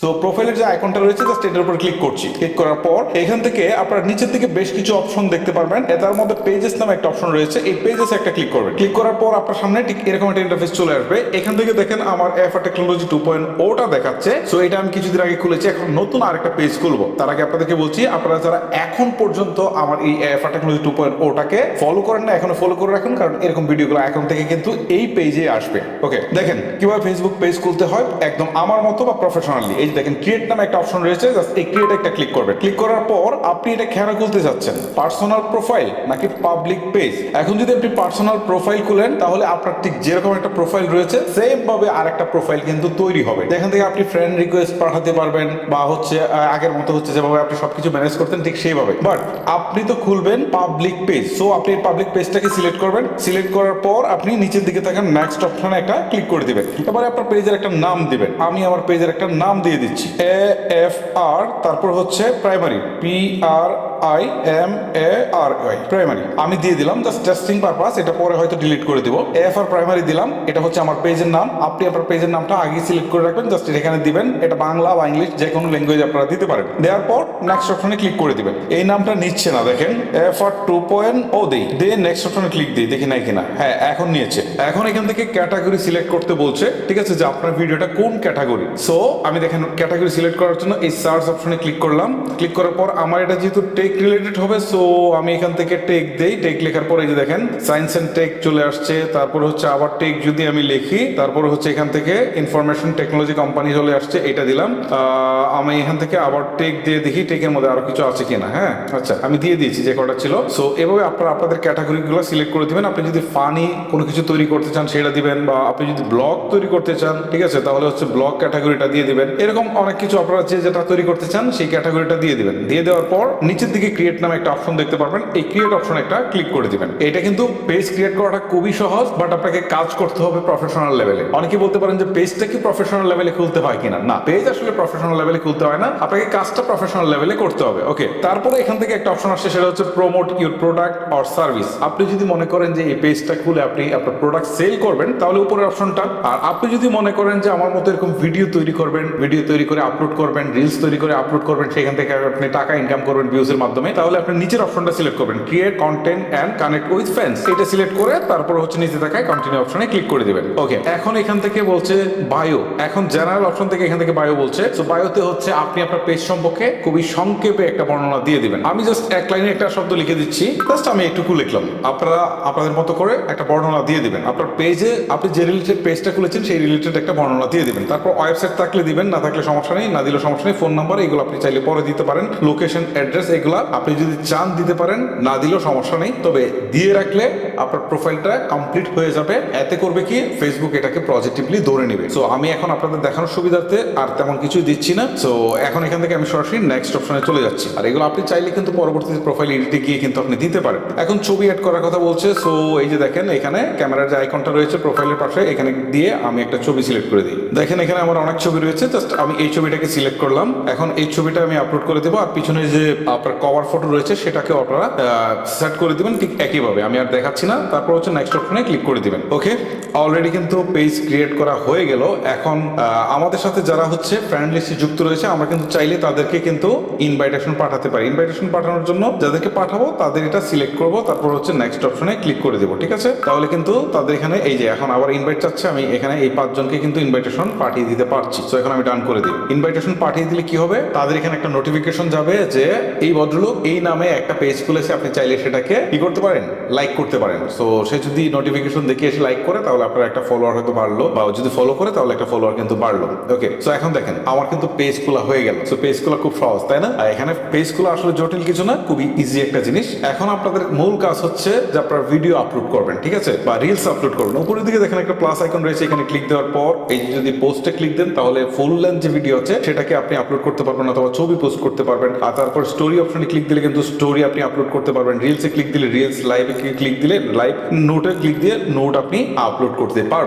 So প্রোফাইলের যে আইকনটা রয়েছে জাস্ট এটার উপর ক্লিক করছি। ক্লিক করার পর এখান থেকে আপনারা নিচের দিকে বেশ কিছু অপশন দেখতে পারবেন। তার মধ্যে পেজেস নামে একটা অপশন রয়েছে, এই পেজেস একটা ক্লিক করবেন। ক্লিক করার পর আপনার সামনে ঠিক এরকম একটা ইন্টারফেস চলে আসবে। এখান থেকে দেখেন আমার এফআর টেকনোলজি 2.0টা দেখাচ্ছে। সো এটা আমি কিছুদিন আগে খুলেছি, এখন নতুন আরেকটা পেজ খুলবো। তার আগে আপনাদেরকে বলছি, আপনারা যারা এখন পর্যন্ত আমার এই এফআর টেকনোলজি 2.0টাকে ফলো করেন না, এখনো ফলো করে রাখুন, কারণ এরকম ভিডিওগুলো এখন থেকে কিন্তু এই পেজে আসবে। ওকে, দেখেন কিভাবে ফেসবুক পেজ খুলতে হয় একদম আমার মতো বা প্রফেশনালি। এই দেখেন ক্রিয়েট নামে একটা অপশন রয়েছে, জাস্ট এই ক্রিয়েট একটা ক্লিক করবেন। ক্লিক করার পর আপনি এটা কেন খুলতে যাচ্ছেন, পার্সোনাল প্রোফাইল নাকি পাবলিক পেজ? এখন যদি আপনি পার্সোনাল প্রোফাইল খুলেন তাহলে আপনার ঠিক যেরকম একটা প্রোফাইল রয়েছে সেম ভাবে আরেকটা প্রোফাইল কিন্তু তৈরি হবে। এখান থেকে আপনি ফ্রেন্ড রিকোয়েস্ট পাঠাতে পারবেন, বা হচ্ছে আগের মতো হচ্ছে যেভাবে আপনি সবকিছু ম্যানেজ করতেন ঠিক সেইভাবে। বাট আপনি তো খুলবেন পাবলিক পেজ, সো আপনি পাবলিক পেজটাকে সিলেক্ট করবেন। সিলেক্ট করার পর আপনি নিচের দিকে থাকেন নেক্সট অপশনে একটা ক্লিক করে দিবেন। এবারে আপনার পেজের একটা নাম দিবেন। আমি আমার পেজের একটা নাম দিয়ে দিচ্ছি, AFR, তারপর হচ্ছে প্রাইমারি, PRIMARY, প্রাইমারি আমি দিয়ে দিলাম জাস্ট টেস্টিং পারপাস। এটা পরে হয়তো ডিলিট করে দিব। AFR প্রাইমারি দিলাম, এটা হচ্ছে আমার পেজের নাম। আপনি আপনার পেজের নামটা আগে সিলেক্ট করে রাখবেন, জাস্ট এখানে দিবেন। এটা বাংলা বা ইংলিশ যে কোনো ল্যাঙ্গুয়েজ আপনারা দিতে পারেন। দেওয়ার পর নেক্সট অপশনে ক্লিক করে দিবেন। এই নামটা নিচ্ছে না, দেখেন AFR 2.0 দিয়ে নেক্সট অপশনে ক্লিক দিই, দেখি নাই কিনা। হ্যাঁ, এখন নিয়েছে। এখন এখান থেকে ক্যাটাগরি সিলেক্ট করতে বলছে, ঠিক আছে, যে আপনার ভিডিওটা কোন ক্যাটাগরি। সো আমি দেখেন ক্যাটাগরি সিলেক্ট করার জন্য এই সার্চ অপশনে ক্লিক করলাম। ক্লিক করার পর আমার এটা যেহেতু টেক রিলেটেড হবে, সো আমি এখান থেকে টেক দেই। টেক লেখার পরে এই যে দেখেন সায়েন্স এন্ড টেক চলে আসছে। তারপর হচ্ছে আবার টেক যদি আমি লিখি, তারপর হচ্ছে এখান থেকে ইনফরমেশন টেকনোলজি কোম্পানি চলে আসছে, এটা দিলাম। আমি এখান থেকে আবার টেক দিয়ে দেখি টেকের মধ্যে আরো কিছু আছে কিনা। হ্যাঁ, আচ্ছা, আমি দিয়ে দিয়েছি যে কটা ছিল। সো এভাবে আপনারা আপনাদের ক্যাটাগরিগুলো সিলেক্ট করে দিবেন। আপনি যদি ফানি কোনো কিছু তৈরি করতে চান সেটা দিবেন, বা আপনি যদি ব্লগ তৈরি করতে চান, ঠিক আছে, তাহলে হচ্ছে ব্লগ ক্যাটাগরিটা দিয়ে দিবেন। এরকম অনেক কিছু আপনারা যেটা তৈরি করতে চান সেই ক্যাটাগরিটা দিয়ে দিবেন। দিয়ে দেওয়ার পর নিচের দিকে ক্রিয়েট নামে একটা অপশন দেখতে পারবেন, এই ক্রিয়েট অপশন একটা ক্লিক করে দিবেন। এটা কিন্তু পেজ ক্রিয়েট করাটা খুবই সহজ, বাট আপনাকে কাজ করতে হবে প্রফেশনাল লেভেলে। অনেকে বলতে পারেন যে পেজটা কি প্রফেশনাল লেভেলে খুলতে হয় কিনা। না, পেজ আসলে প্রফেশনাল লেভেলে খুলতে হয় না, আপনাকে কাজটা প্রফেশনাল লেভেলে করতে হবে। ওকে, তারপরে এখান থেকে একটা অপশন আসছে, সেটা হচ্ছে promote your product or service. আপনি যদি মনে করেন যে এই পেজটা খুলে আপনি আপনার প্রোডাক্ট সেল করবেন, তাহলে উপরের অপশনটা। আর আপনি যদি মনে করেন যে আমার মতো এরকম ভিডিও তৈরি করবেন, ভিডিও তৈরি করে আপলোড করবেন, রিলস তৈরি করে আপলোড করবেন, সেখান থেকে আপনি টাকা ইনকাম করবেন ভিউজের মাধ্যমে, তাহলে আপনি নিচের অপশনটা সিলেক্ট করবেন, create content and connect with fans. এটা সিলেক্ট করে তারপর হচ্ছে নিচে দেখায় কন্টিনিউ অপশনে ক্লিক করে দিবেন। ওকে, এখন এখান থেকে বলছে বায়ো। এখন জেনারেল অপশন থেকে এখান থেকে বায়ো বলছে। সো বায়োতে হচ্ছে আপনি আপনার পেজ সম্পর্কে খুবই সংক্ষেপে একটা বর্ণনা দিয়ে দিবেন। আমি জাস্ট এক লাইনে একটা শব্দ লিখে দিচ্ছি, জাস্ট আমি একটু লিখলাম। আপনারা আপনাদের মতো করে একটা বর্ণনা দিয়ে দিবেন। আপনার পেজে আপনি যে রিলেটেড পেজটা খুলেছেন সেই রিলেটেড একটা বর্ণনা দিয়ে দিবেন। তারপর ওয়েবসাইট থাকলে দিবেন, না থাকলে সমস্যা নেই, না দিলে সমস্যা নেই। ফোন নাম্বার এগুলো আপনি চাইলে পরে দিতে পারেন। লোকেশন, অ্যাড্রেস এগুলো আপনি যদি চান দিতে পারেন, না দিলেও সমস্যা নেই। তবে দিয়ে রাখলে আপনার প্রোফাইলটা কমপ্লিট হয়ে যাবে। এতে করবে কি, ফেসবুক এটাকে পজিটিভলি ধরে নেবে। সো আমি এখন আপনাদের দেখানোর সুবিধার্থে আর তেমন কিছুই দিচ্ছি না। সো এখন এখান থেকে আমি সরাসরি নেক্সট অপশনে চলে যাচ্ছি। আর এগুলো আপনি চাইলে কিন্তু পরবর্তীতে প্রোফাইল এডিটে গিয়ে কিন্তু আপনি দিতে পারেন। এখন ছবি অ্যাড করার কথা বলছে। সো এই যে দেখেন এখানে ক্যামেরার যে আইকনটা রয়েছে প্রোফাইলের পাশে, এখানে দিয়ে আমি একটা ছবি সিলেক্ট করে দিই। দেখেন এখানে আমার অনেক ছবি রয়েছে, জাস্ট আমি এই ছবিটাকে সিলেক্ট করলাম। এখন এই ছবিটা আমি আপলোড করে দেবো। আর পিছনে যে আপনার কভার ফটো রয়েছে সেটাকে আপনারা সেট করে দিবেন ঠিক একইভাবে। আমি আর দেখাচ্ছি না। তারপর হচ্ছে নেক্সট অপশনে ক্লিক করে দিবেন। ওকে, অলরেডি কিন্তু পেজ ক্রিয়েট করা হয়ে গেল। এখন আমাদের সাথে যারা হচ্ছে ফ্রেন্ড লিস্টে যুক্ত রয়েছে, আমরা কিন্তু চাইলে তাদেরকে কিন্তু ইনভাইটেশন পাঠাতে পারি। ইনভাইটেশন পাঠানোর জন্য যাদেরকে পাঠাবো তাদের এটা সিলেক্ট করবো, তারপর হচ্ছে নেক্সট অপশনে ক্লিক করে দেবো, ঠিক আছে। তাহলে কিন্তু তাদের এখানে এই যে এখন আবার ইনভাইট চাচ্ছে, আমি এখানে এই 5 জনকে কিন্তু ইনভাইটেশন পাঠিয়ে দিতে পারছি। তো এখন আমি ডান করে দিই। ইনভাইটেশন পাঠিয়ে দিলে কি হবে, তাদের এখানে একটা নোটিফিকেশন যাবে যে এই ভদ্রলোক এই নামে একটা পেজ খুলেছে, আপনি চাইলে সেটাকে কি করতে পারেন, লাইক করতে পারেন। সো সে যদি নোটিফিকেশন দেখে এসে লাইক করে তাহলে আপনার একটা ফলোয়ার হয়তো বাড়লো, বা যদি ফলো করে তাহলে একটা ফলোয়ার কিন্তু বাড়লো। ওকে, সো এখন দেখেন আমার কিন্তু পেজ খোলা হয়ে গেল। সো পেজ খোলা খুব সহজ, তাই না? আর এখানে পেজ খোলা আসলে জটিল কিছু না, খুবই ইজি একটা জিনিস। এখন আপনাদের মূল কাজ হচ্ছে যে আপনার ভিডিও আপলোড করবেন, ঠিক আছে, বা রিলস আপলোড করবেন। উপরের দিকে দেখেন একটা প্লাস আইকন রয়েছে, এখানে ক্লিক দেওয়ার পর এই যদি পোস্টে ক্লিক দেন তাহলে ফুল লেন্থ যে ভিডিও আছে সেটাকে আপনি আপলোড করতে পারবেন, অথবা ছবি পোস্ট করতে পারবেন। আর তারপর স্টোরি অপশনে ক্লিক দিলে কিন্তু স্টোরি আপনি আপলোড করতে পারবেন। রিলসে ক্লিক দিলে রিলস, লাইভে ক্লিক দিলে লাইভ, নোটে ক্লিক দিয়ে নোট আপনি আপলোড করতে পারবেন।